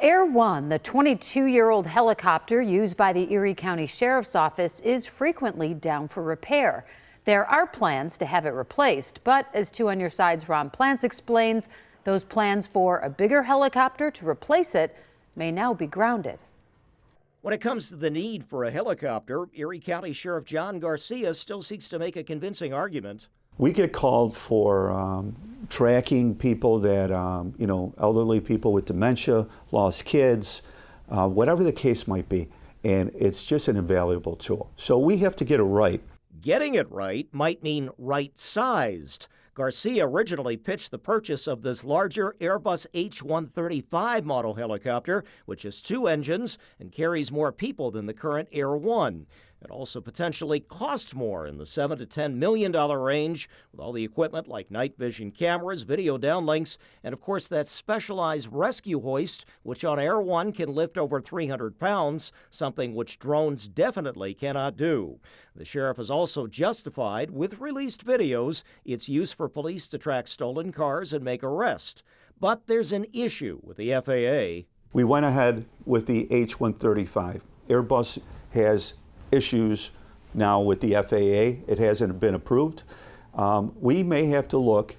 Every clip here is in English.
Air One, the 22-year-old helicopter used by the Erie County Sheriff's Office, is frequently down for repair. There are plans to have it replaced, but as 2 on Your Side's Ron Plants explains, those plans for a bigger helicopter to replace it may now be grounded. When it comes to the need for a helicopter, Erie County Sheriff John Garcia still seeks to make a convincing argument. We get called for tracking people that, elderly people with dementia, lost kids, whatever the case might be. And it's just an invaluable tool. So we have to get it right. Getting it right might mean right-sized. Garcia originally pitched the purchase of this larger Airbus H-135 model helicopter, which has 2 engines and carries more people than the current Air One. It also potentially costs more in the $7 to $10 million range, with all the equipment like night vision cameras, video downlinks, and of course that specialized rescue hoist, which on Air One can lift over 300 pounds, something which drones definitely cannot do. The sheriff has also justified, with released videos, its use for police to track stolen cars and make arrests. But there's an issue with the FAA. We went ahead with the H-135. Airbus has issues now with the FAA. It hasn't been approved. We may have to look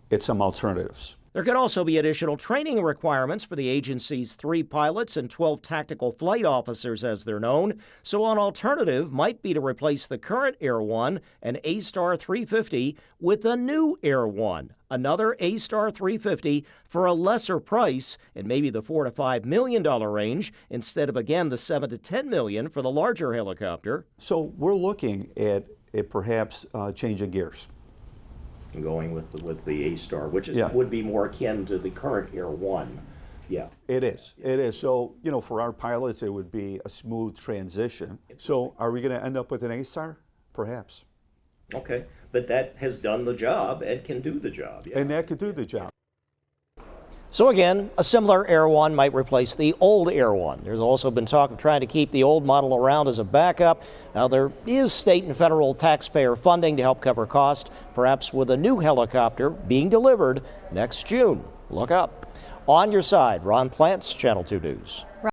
at some alternatives. There could also be additional training requirements for the agency's 3 pilots and 12 tactical flight officers, as they're known. So an alternative might be to replace the current Air One, an A-Star 350, with a new Air One, another A-Star 350 for a lesser price, and maybe the $4 to $5 million range, instead of, again, the $7 to $10 million for the larger helicopter. So we're looking at perhaps changing gears. Going with the A-Star, which is, yeah, would be more akin to the current Air One. Yeah. It is. It is. So, for our pilots, it would be a smooth transition. So are we going to end up with an A-Star? Perhaps. Okay. But that has done the job and can do the job. Yeah. And that could do the job. So again, a similar Air One might replace the old Air One. There's also been talk of trying to keep the old model around as a backup. Now, there is state and federal taxpayer funding to help cover costs, perhaps with a new helicopter being delivered next June. Look up. On Your Side, Ron Plants, Channel 2 News.